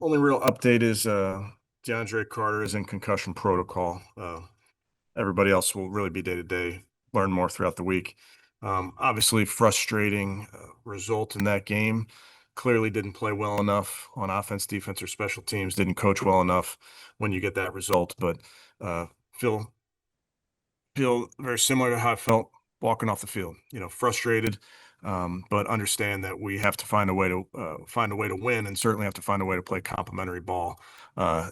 Only real update is DeAndre Carter is in concussion protocol. Everybody else will really be day to day, learn more throughout the week. Obviously, frustrating result in that game. Clearly didn't play well enough on offense, defense, or special teams. Didn't coach well enough when you get that result. But uh, feel feel very similar to how I felt walking off the field. Frustrated, but understand that we have to find a way to win, and certainly have to find a way to play complementary ball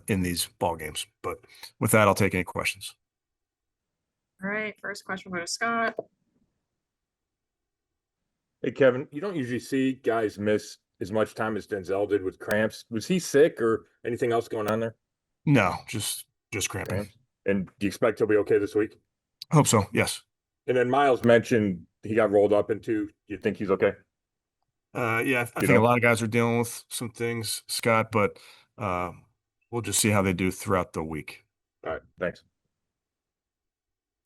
in these ball games. But with that, I'll take any questions. All right, first question will go to Scott. Hey, Kevin, you don't usually see guys miss as much time as Denzel did with cramps. Was he sick or anything else going on there? No, just cramping. Cramps? And do you expect he'll be okay this week? Hope so. Yes. And then Miles mentioned he got rolled up into. Do you think he's okay? Yeah, I think a lot of guys are dealing with some things, Scott, but uh, we'll just see how they do throughout the week. All right, thanks.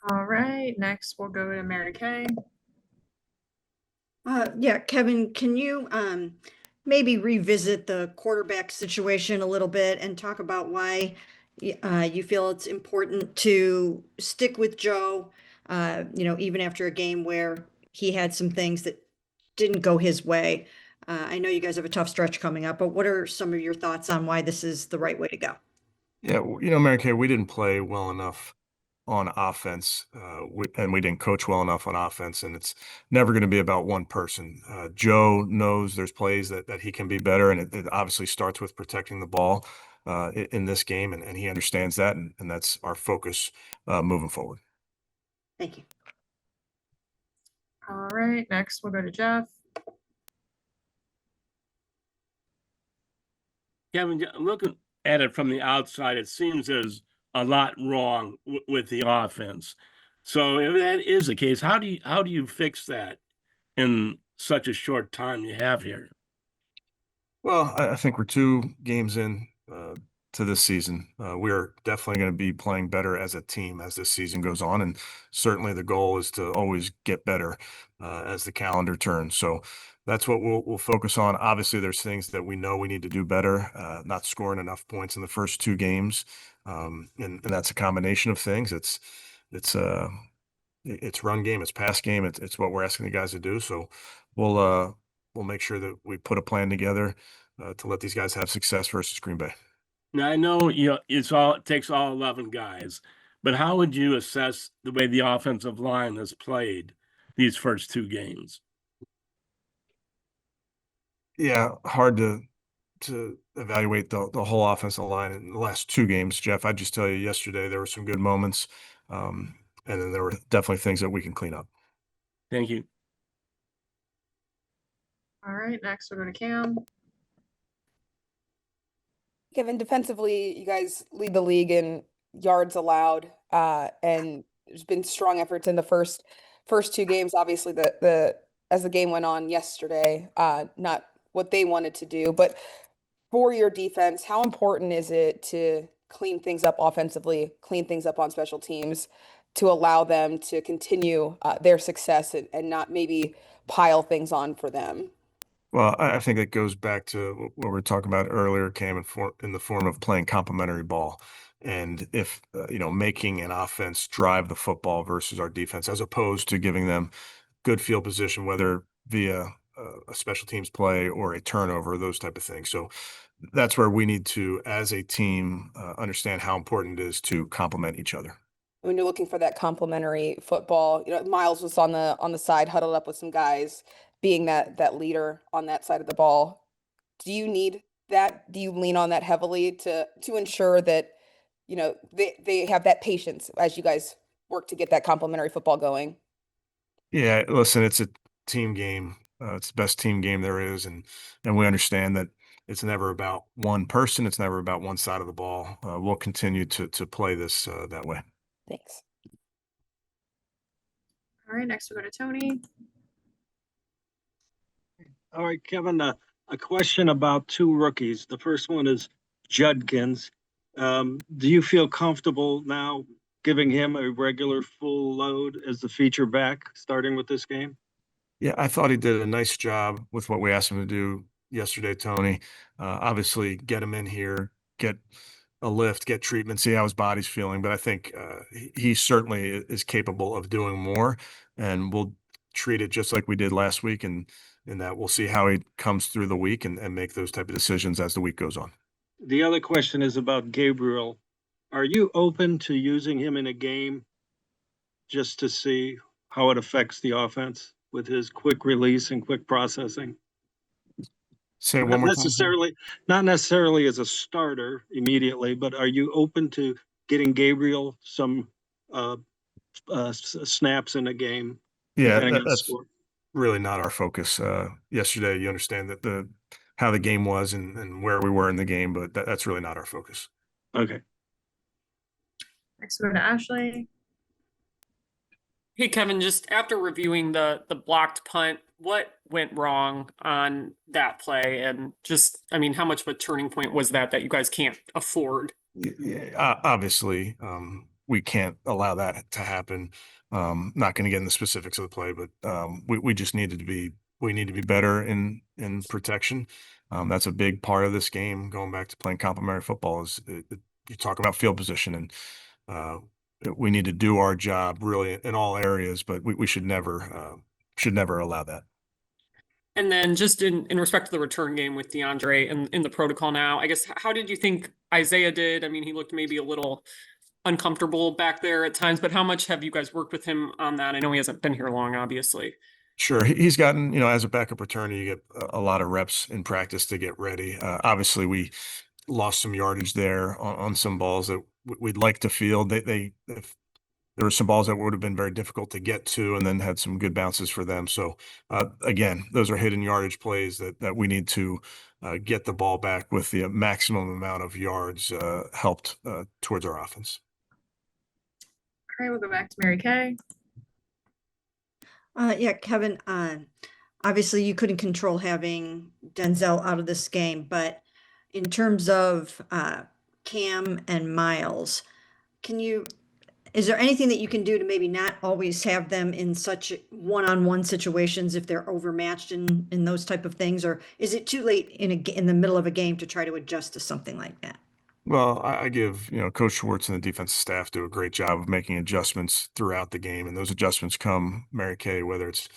All right, next we'll go to Mary Kay. Yeah, Kevin, can you maybe revisit the quarterback situation a little bit and talk about why you feel it's important to stick with Joe, even after a game where he had some things that didn't go his way. I know you guys have a tough stretch coming up, but what are some of your thoughts on why this is the right way to go? Yeah, Mary Kay, we didn't play well enough on offense, and we didn't coach well enough on offense, and it's never going to be about one person. Joe knows there's plays that he can be better, and it obviously starts with protecting the ball in this game, and he understands that, and that's our focus moving forward. Thank you. All right, next we'll go to Jeff. Kevin, looking at it from the outside, it seems there's a lot wrong with the offense. So if that is the case, how do you fix that in such a short time you have here? Well, I think we're 2 games in to this season. We're definitely going to be playing better as a team as this season goes on, and certainly the goal is to always get better as the calendar turns. So that's what we'll focus on. Obviously, there's things that we know we need to do better. Not scoring enough points in the first 2 games, and that's a combination of things. It's run game, it's pass game, it's what we're asking the guys to do. So we'll make sure that we put a plan together to let these guys have success versus Green Bay. Now I know it takes all 11 guys, but how would you assess the way the offensive line has played these first 2 games? Yeah, hard to evaluate the whole offensive line in the last 2 games, Jeff. I just tell you, yesterday there were some good moments, and then there were definitely things that we can clean up. Thank you. All right, next we'll go to Cam. Kevin, defensively, you guys lead the league in yards allowed, and there's been strong efforts in the first 2 games. Obviously, the as the game went on yesterday, not what they wanted to do, but for your defense, how important is it to clean things up offensively, clean things up on special teams, to allow them to continue their success and not maybe pile things on for them? Well, I think it goes back to what we were talking about earlier, Cam, in the form of playing complementary ball. And if, making an offense drive the football versus our defense, as opposed to giving them good field position, whether via a special teams play or a turnover, those type of things. So that's where we need to, as a team, understand how important it is to complement each other. When you're looking for that complementary football, Miles was on the side, huddled up with some guys, being that leader on that side of the ball. Do you need that? Do you lean on that heavily to ensure that they have that patience as you guys work to get that complementary football going? Yeah, listen, it's a team game. It's the best team game there is, and we understand that it's never about one person. It's never about one side of the ball. We'll continue to play this that way. Thanks. All right, next we'll go to Tony. All right, Kevin, a question about 2 rookies. The first one is Judkins. Do you feel comfortable now giving him a regular full load as the feature back starting with this game? Yeah, I thought he did a nice job with what we asked him to do yesterday, Tony. Obviously get him in here, get a lift, get treatment, see how his body's feeling. But I think he certainly is capable of doing more, and we'll treat it just like we did last week. And in that we'll see how he comes through the week and make those type of decisions as the week goes on. The other question is about Gabriel. Are you open to using him in a game just to see how it affects the offense with his quick release and quick processing? Say it Not one more time. not necessarily as a starter immediately, but are you open to getting Gabriel some snaps in a game? Yeah, depending on the that's score? really not our focus. Yesterday, you understand that how the game was and where we were in the game, but that's really not our focus. Okay. Next, we go to Ashley. Hey, Kevin, just after reviewing the blocked punt, what went wrong on that play? And just, I mean, how much of a turning point was that you guys can't afford? Yeah, obviously, we can't allow that to happen. Not going to get in the specifics of the play, but we just we need to be better in protection. That's a big part of this game. Going back to playing complementary football you talk about field position, and we need to do our job really in all areas, but we should never allow that. And then just in respect to the return game with DeAndre and in the protocol now, I guess, how did you think Isaiah did? I mean, he looked maybe a little uncomfortable back there at times, but how much have you guys worked with him on that? I know he hasn't been here long, obviously. Sure. He's gotten, as a backup returner, you get a lot of reps in practice to get ready. Obviously, we lost some yardage there on some balls that we'd like to field. If there were some balls that would have been very difficult to get to, and then had some good bounces for them. So again, those are hidden yardage plays that we need to get the ball back with the maximum amount of yards helped towards our offense. All right, we'll go back to Mary Kay. Yeah, Kevin, obviously you couldn't control having Denzel out of this game, but in terms of Cam and Miles, is there anything that you can do to maybe not always have them in such one-on-one situations if they're overmatched in those type of things? Or is it too late in the middle of a game to try to adjust to something like that? Well, I give, Coach Schwartz and the defensive staff do a great job of making adjustments throughout the game. And those adjustments come, Mary Kay, whether it's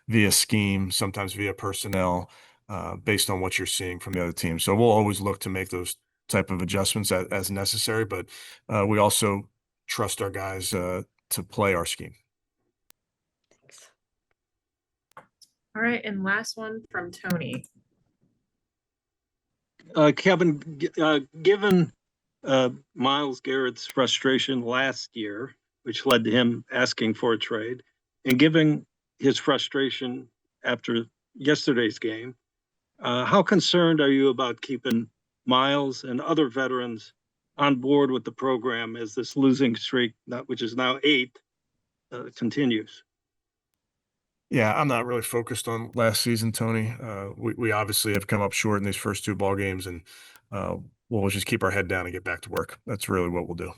via scheme, sometimes via personnel, based on what you're seeing from the other team. So we'll always look to make those type of adjustments as necessary, but we also trust our guys to play our scheme. Thanks. All right, and last one from Tony. Kevin, given Myles Garrett's frustration last year, which led to him asking for a trade, and given his frustration after yesterday's game, how concerned are you about keeping Myles and other veterans on board with the program as this losing streak, which is now 8, continues? Yeah, I'm not really focused on last season, Tony. We obviously have come up short in these first 2 ball games, and we'll just keep our head down and get back to work. That's really what we'll do.